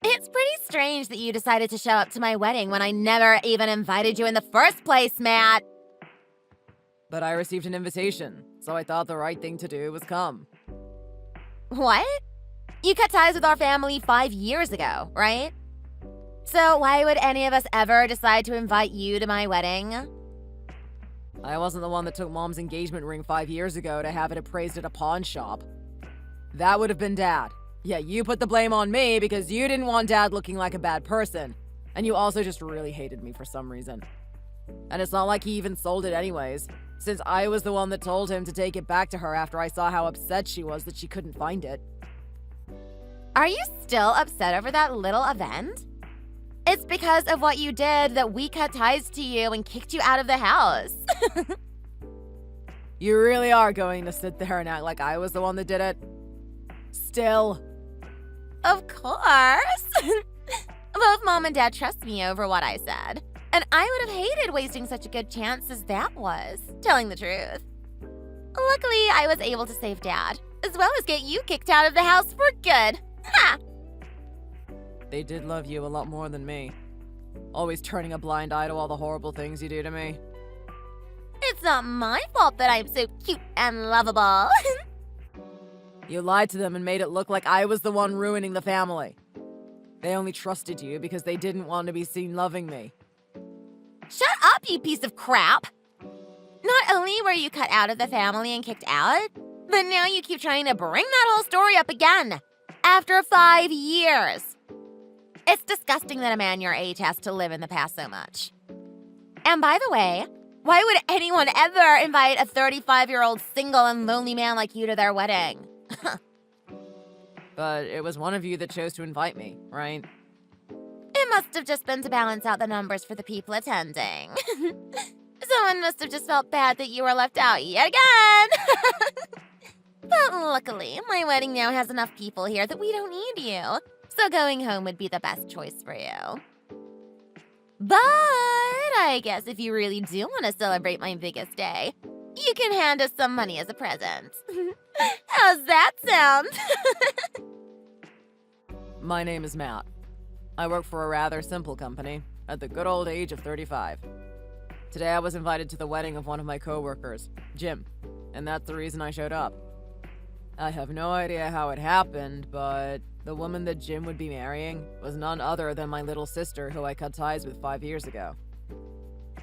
It's pretty strange that you decided to show up to my wedding when I never even invited you in the first place, Matt. But I received an invitation, so I thought the right thing to do was come. What? You cut ties with our family 5 years ago, right? So why would any of us ever decide to invite you to my wedding? I wasn't the one that took Mom's engagement ring 5 years ago to have it appraised at a pawn shop. That would have been Dad. Yeah, you put the blame on me because you didn't want Dad looking like a bad person. And you also just really hated me for some reason. And it's not like he even sold it anyways, since I was the one that told him to take it back to her after I saw how upset she was that she couldn't find it. Are you still upset over that little event? It's because of what you did that we cut ties to you and kicked you out of the house. You really are going to sit there and act like I was the one that did it? Still. Of course. Both Mom and Dad trust me over what I said. And I would have hated wasting such a good chance as that was, telling the truth. Luckily, I was able to save Dad, as well as get you kicked out of the house for good. Ha! They did love you a lot more than me. Always turning a blind eye to all the horrible things you do to me. It's not my fault that I'm so cute and lovable. You lied to them and made it look like I was the one ruining the family. They only trusted you because they didn't want to be seen loving me. Shut up, you piece of crap! Not only were you cut out of the family and kicked out, but now you keep trying to bring that whole story up again. After 5 years. It's disgusting that a man your age has to live in the past so much. And by the way, why would anyone ever invite a 35-year-old single and lonely man like you to their wedding? But it was one of you that chose to invite me, right? It must have just been to balance out the numbers for the people attending. Someone must have just felt bad that you were left out yet again. But luckily, my wedding now has enough people here that we don't need you. So going home would be the best choice for you. But I guess if you really do want to celebrate my biggest day, you can hand us some money as a present. How's that sound? My name is Matt. I work for a rather simple company at the good old age of 35. Today I was invited to the wedding of one of my coworkers, Jim, and that's the reason I showed up. I have no idea how it happened, but the woman that Jim would be marrying was none other than my little sister who I cut ties with 5 years ago.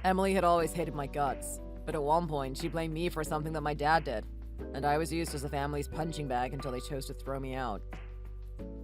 Emily had always hated my guts, but at one point she blamed me for something that my dad did, and I was used as the family's punching bag until they chose to throw me out.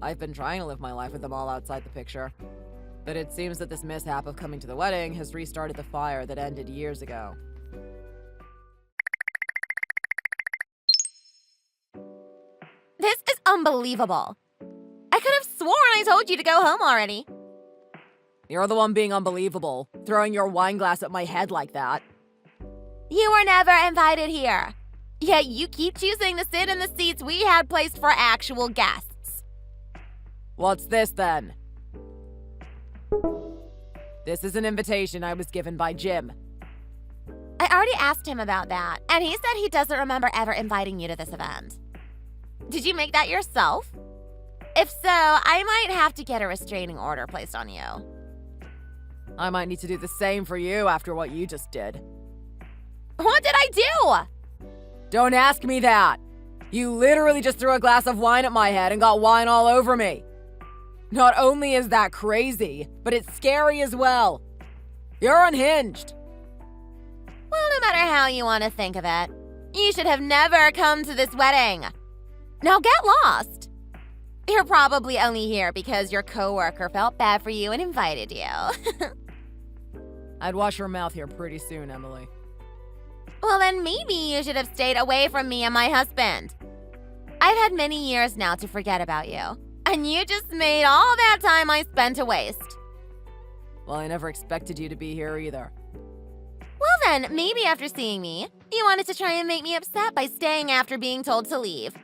I've been trying to live my life with them all outside the picture, but it seems that this mishap of coming to the wedding has restarted the fire that ended years ago. This is unbelievable. I could have sworn I told you to go home already. You're the one being unbelievable, throwing your wine glass at my head like that. You were never invited here. Yet you keep choosing to sit in the seats we had placed for actual guests. What's this then? This is an invitation I was given by Jim. I already asked him about that, and he said he doesn't remember ever inviting you to this event. Did you make that yourself? If so, I might have to get a restraining order placed on you. I might need to do the same for you after what you just did. What did I do? Don't ask me that! You literally just threw a glass of wine at my head and got wine all over me. Not only is that crazy, but it's scary as well. You're unhinged. Well, no matter how you want to think of it, you should have never come to this wedding. Now get lost. You're probably only here because your coworker felt bad for you and invited you. I'd wash your mouth here pretty soon, Emily. Well, then maybe you should have stayed away from me and my husband. I've had many years now to forget about you, and you just made all that time I spent a waste. Well, I never expected you to be here either. Well then, maybe after seeing me, you wanted to try and make me upset by staying after being told to leave.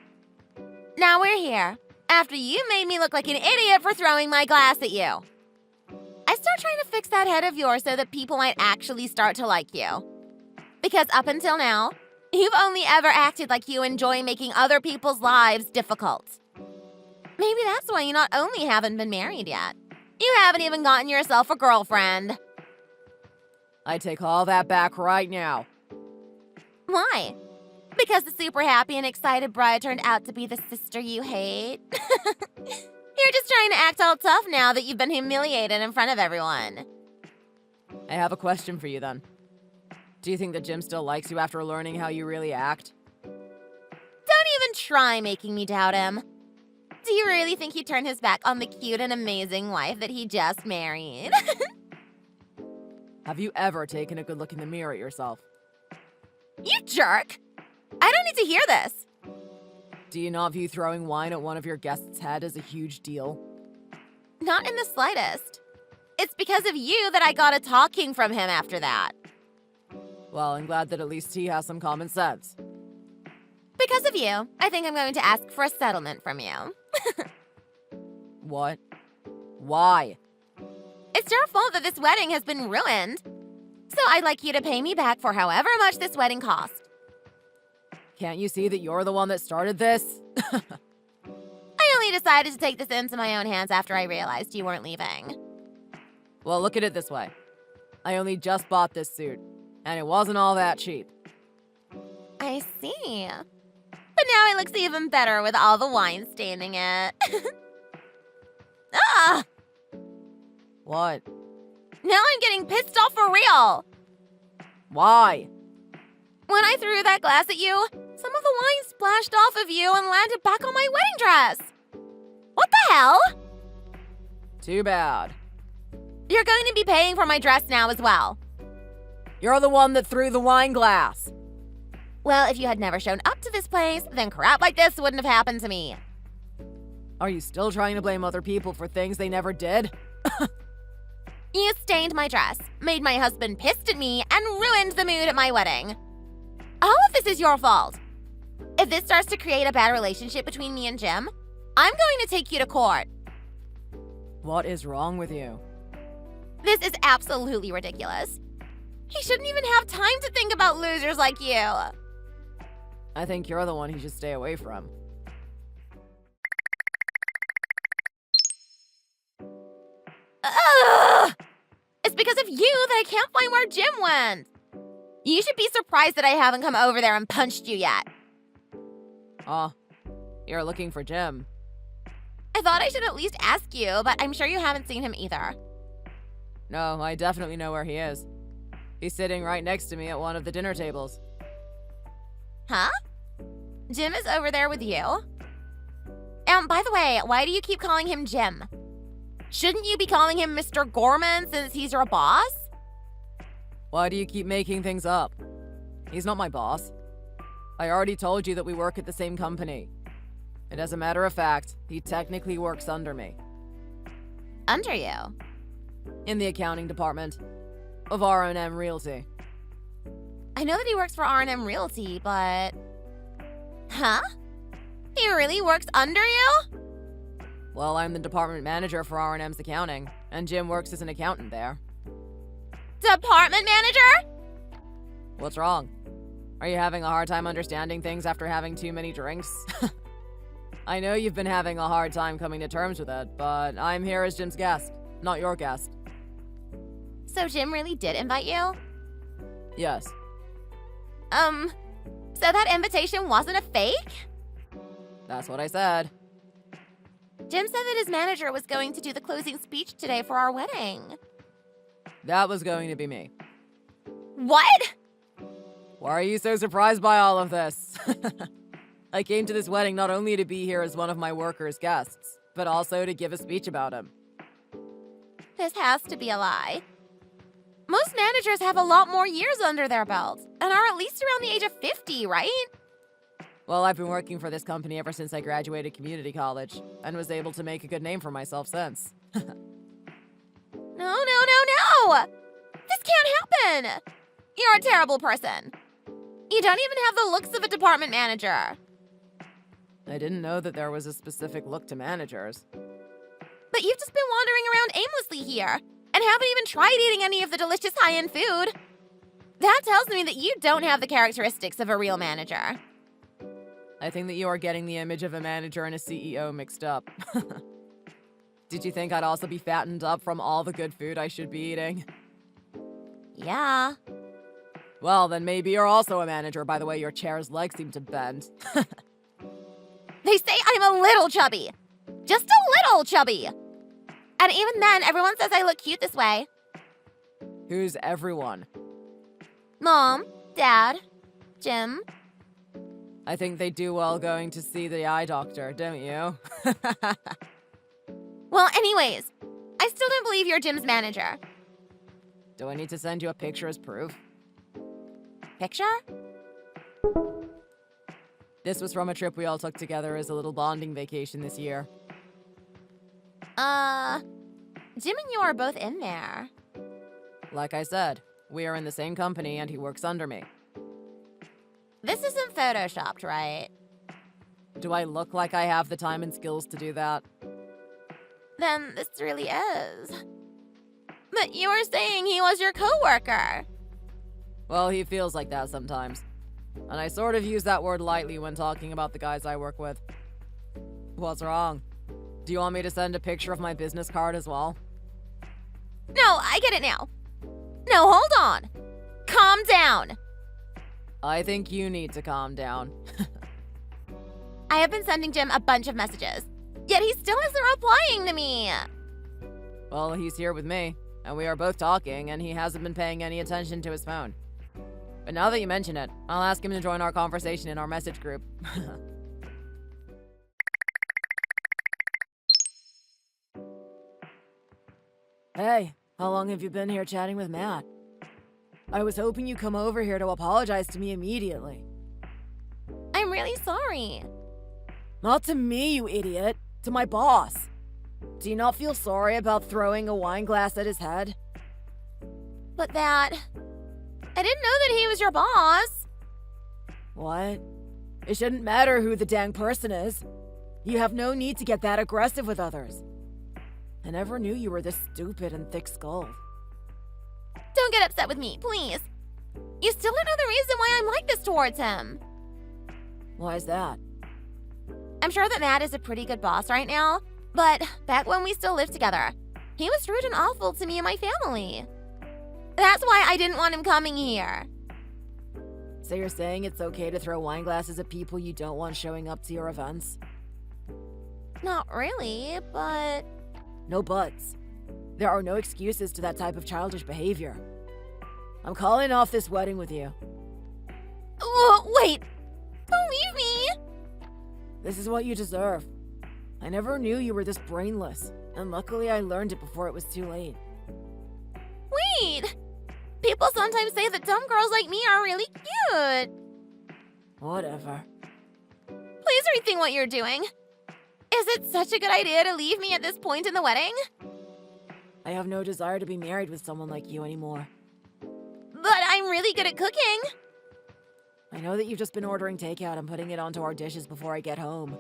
Now we're here, after you made me look like an idiot for throwing my glass at you. I start trying to fix that head of yours so that people might actually start to like you. Because up until now, you've only ever acted like you enjoy making other people's lives difficult. Maybe that's why you not only haven't been married yet, you haven't even gotten yourself a girlfriend. I take all that back right now. Why? Because the super happy and excited bride turned out to be the sister you hate? You're just trying to act all tough now that you've been humiliated in front of everyone. I have a question for you then. Do you think that Jim still likes you after learning how you really act? Don't even try making me doubt him. Do you really think he'd turn his back on the cute and amazing wife that he just married? Have you ever taken a good look in the mirror at yourself? You jerk! I don't need to hear this. Do you not view throwing wine at one of your guests' head as a huge deal? Not in the slightest. It's because of you that I got a talking from him after that. Well, I'm glad that at least he has some common sense. Because of you, I think I'm going to ask for a settlement from you. What? Why? It's your fault that this wedding has been ruined. So I'd like you to pay me back for however much this wedding cost. Can't you see that you're the one that started this? I only decided to take this into my own hands after I realized you weren't leaving. Well, look at it this way. I only just bought this suit, and it wasn't all that cheap. I see. But now it looks even better with all the wine staining it. Ah! What? Now I'm getting pissed off for real. Why? When I threw that glass at you, some of the wine splashed off of you and landed back on my wedding dress. What the hell? Too bad. You're going to be paying for my dress now as well. You're the one that threw the wine glass. Well, if you had never shown up to this place, then crap like this wouldn't have happened to me. Are you still trying to blame other people for things they never did? You stained my dress, made my husband pissed at me, and ruined the mood at my wedding. All of this is your fault. If this starts to create a bad relationship between me and Jim, I'm going to take you to court. What is wrong with you? This is absolutely ridiculous. He shouldn't even have time to think about losers like you. I think you're the one he should stay away from. Ugh! It's because of you that I can't find where Jim went. You should be surprised that I haven't come over there and punched you yet. Oh, you're looking for Jim. I thought I should at least ask you, but I'm sure you haven't seen him either. No, I definitely know where he is. He's sitting right next to me at one of the dinner tables. Huh? Jim is over there with you? By the way, why do you keep calling him Jim? Shouldn't you be calling him Mr. Gorman since he's your boss? Why do you keep making things up? He's not my boss. I already told you that we work at the same company. And as a matter of fact, he technically works under me. Under you? In the accounting department of R&M Realty. I know that he works for R&M Realty, but... Huh? He really works under you? Well, I'm the department manager for R&M's accounting, and Jim works as an accountant there. Department manager? What's wrong? Are you having a hard time understanding things after having too many drinks? I know you've been having a hard time coming to terms with it, but I'm here as Jim's guest, not your guest. So Jim really did invite you? Yes. So that invitation wasn't a fake? That's what I said. Jim said that his manager was going to do the closing speech today for our wedding. That was going to be me. What? Why are you so surprised by all of this? I came to this wedding not only to be here as one of my workers' guests, but also to give a speech about him. This has to be a lie. Most managers have a lot more years under their belts and are at least around the age of 50, right? Well, I've been working for this company ever since I graduated community college and was able to make a good name for myself since. No! This can't happen! You're a terrible person. You don't even have the looks of a department manager. I didn't know that there was a specific look to managers. But you've just been wandering around aimlessly here and haven't even tried eating any of the delicious high-end food. That tells me that you don't have the characteristics of a real manager. I think that you are getting the image of a manager and a CEO mixed up. Did you think I'd also be fattened up from all the good food I should be eating? Yeah. Well, then maybe you're also a manager by the way your chair's legs seem to bend. They say I'm a little chubby. Just a little chubby. And even then, everyone says I look cute this way. Who's everyone? Mom, Dad, Jim. I think they do well going to see the eye doctor, don't you? Well, anyways, I still don't believe you're Jim's manager. Do I need to send you a picture as proof? Picture? This was from a trip we all took together as a little bonding vacation this year. Jim and you are both in there. Like I said, we are in the same company and he works under me. This isn't photoshopped, right? Do I look like I have the time and skills to do that? Then this really is. But you were saying he was your coworker. Well, he feels like that sometimes. And I sort of use that word lightly when talking about the guys I work with. What's wrong? Do you want me to send a picture of my business card as well? No, I get it now. No, hold on. Calm down. I think you need to calm down. I have been sending Jim a bunch of messages, yet he still isn't replying to me. Well, he's here with me, and we are both talking, and he hasn't been paying any attention to his phone. But now that you mention it, I'll ask him to join our conversation in our message group. Hey, how long have you been here chatting with Matt? I was hoping you'd come over here to apologize to me immediately. I'm really sorry. Not to me, you idiot. To my boss. Do you not feel sorry about throwing a wine glass at his head? But I didn't know that he was your boss. What? It shouldn't matter who the dang person is. You have no need to get that aggressive with others. I never knew you were this stupid and thick-skulled. Don't get upset with me, please. You still don't know the reason why I'm like this towards him. Why is that? I'm sure that Matt is a pretty good boss right now, but back when we still lived together, he was rude and awful to me and my family. That's why I didn't want him coming here. So you're saying it's okay to throw wine glasses at people you don't want showing up to your events? Not really, but... No buts. There are no excuses to that type of childish behavior. I'm calling off this wedding with you. Wait! Don't leave me! This is what you deserve. I never knew you were this brainless, and luckily I learned it before it was too late. Wait! People sometimes say that dumb girls like me are really cute. Whatever. Please rethink what you're doing. Is it such a good idea to leave me at this point in the wedding? I have no desire to be married with someone like you anymore. But I'm really good at cooking. I know that you've just been ordering takeout and putting it onto our dishes before I get home.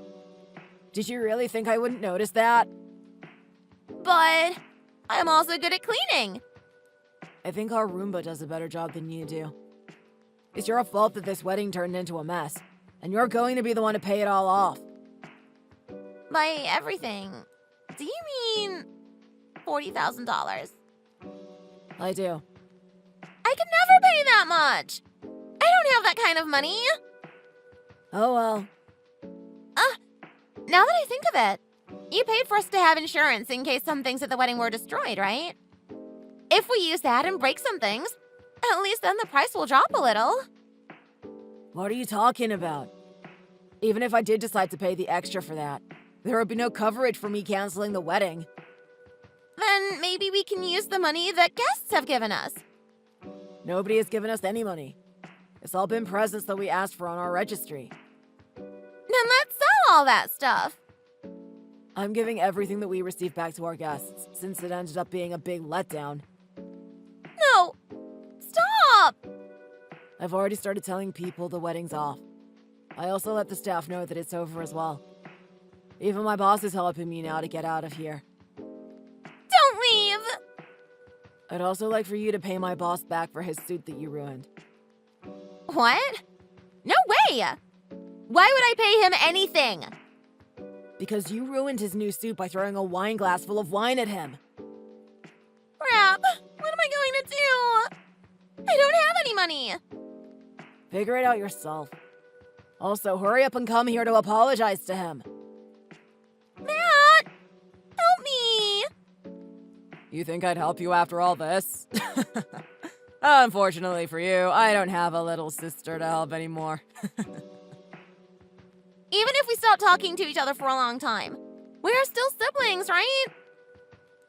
Did you really think I wouldn't notice that? But I'm also good at cleaning. I think our Roomba does a better job than you do. It's your fault that this wedding turned into a mess, and you're going to be the one to pay it all off. By everything, do you mean $40,000? I do. I could never pay that much. I don't have that kind of money. Oh well. Now that I think of it, you paid for us to have insurance in case some things at the wedding were destroyed, right? If we use that and break some things, at least then the price will drop a little. What are you talking about? Even if I did decide to pay the extra for that, there would be no coverage for me canceling the wedding. Then maybe we can use the money that guests have given us. Nobody has given us any money. It's all been presents that we asked for on our registry. Then let's sell all that stuff. I'm giving everything that we received back to our guests, since it ended up being a big letdown. No! Stop! I've already started telling people the wedding's off. I also let the staff know that it's over as well. Even my boss is helping me now to get out of here. Don't leave! I'd also like for you to pay my boss back for his suit that you ruined. What? No way! Why would I pay him anything? Because you ruined his new suit by throwing a wine glass full of wine at him. Crap! What am I going to do? I don't have any money! Figure it out yourself. Also, hurry up and come here to apologize to him. Matt! Help me! You think I'd help you after all this? Unfortunately for you, I don't have a little sister to help anymore. Even if we stop talking to each other for a long time, we're still siblings, right?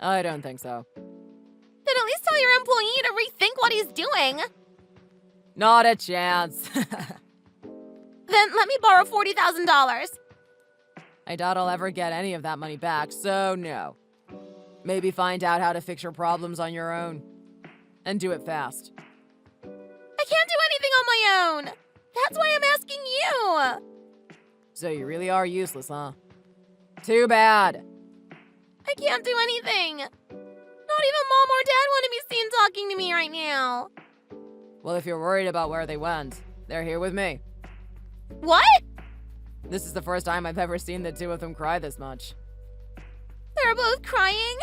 I don't think so. Then at least tell your employee to rethink what he's doing. Not a chance. Then let me borrow $40,000. I doubt I'll ever get any of that money back, so no. Maybe find out how to fix your problems on your own. And do it fast. I can't do anything on my own. That's why I'm asking you. So you really are useless, huh? Too bad. I can't do anything. Not even Mom or Dad want to be seen talking to me right now. Well, if you're worried about where they went, they're here with me. What? This is the first time I've ever seen the two of them cry this much. They're both crying?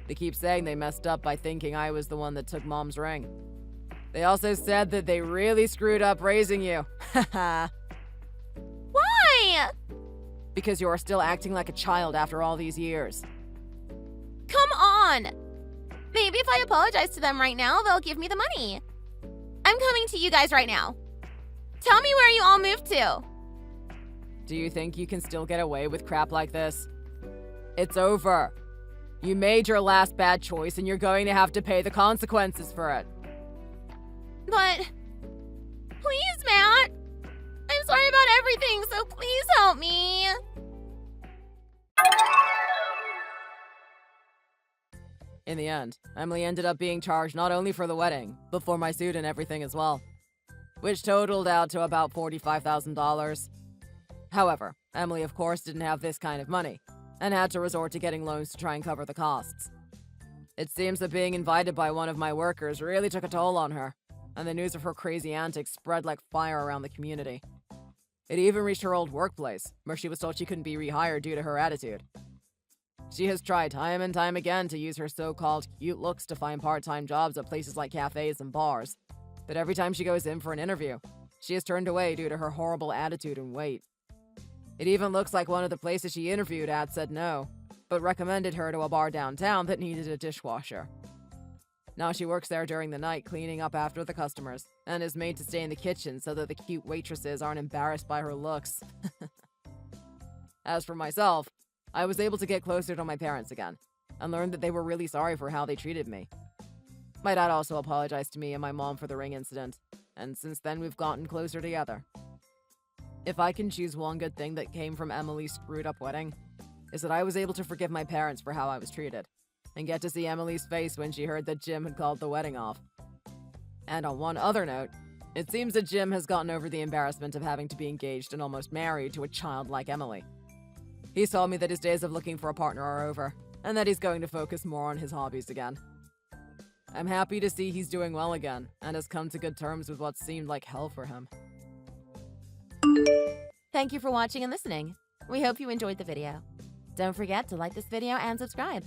They keep saying they messed up by thinking I was the one that took Mom's ring. They also said that they really screwed up raising you. Haha. Why? Because you are still acting like a child after all these years. Come on. Maybe if I apologize to them right now, they'll give me the money. I'm coming to you guys right now. Tell me where you all moved to. Do you think you can still get away with crap like this? It's over. You made your last bad choice and you're going to have to pay the consequences for it. But please, Matt. I'm sorry about everything, so please help me. In the end, Emily ended up being charged not only for the wedding, but for my suit and everything as well, which totaled out to about $45,000. However, Emily of course didn't have this kind of money, and had to resort to getting loans to try and cover the costs. It seems that being invited by one of my workers really took a toll on her, and the news of her crazy antics spread like fire around the community. It even reached her old workplace, where she was told she couldn't be rehired due to her attitude. She has tried time and time again to use her so-called cute looks to find part-time jobs at places like cafes and bars, but every time she goes in for an interview, she is turned away due to her horrible attitude and weight. It even looks like one of the places she interviewed at said no, but recommended her to a bar downtown that needed a dishwasher. Now she works there during the night cleaning up after the customers, and is made to stay in the kitchen so that the cute waitresses aren't embarrassed by her looks. As for myself, I was able to get closer to my parents again, and learned that they were really sorry for how they treated me. My dad also apologized to me and my mom for the ring incident, and since then we've gotten closer together. If I can choose one good thing that came from Emily's screwed-up wedding, is that I was able to forgive my parents for how I was treated, and get to see Emily's face when she heard that Jim had called the wedding off. And on one other note, it seems that Jim has gotten over the embarrassment of having to be engaged and almost married to a child like Emily. He's told me that his days of looking for a partner are over, and that he's going to focus more on his hobbies again. I'm happy to see he's doing well again, and has come to good terms with what seemed like hell for him. Thank you for watching and listening. We hope you enjoyed the video. Don't forget to like this video and subscribe.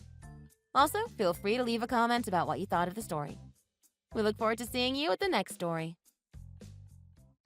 Also, feel free to leave a comment about what you thought of the story. We look forward to seeing you at the next story.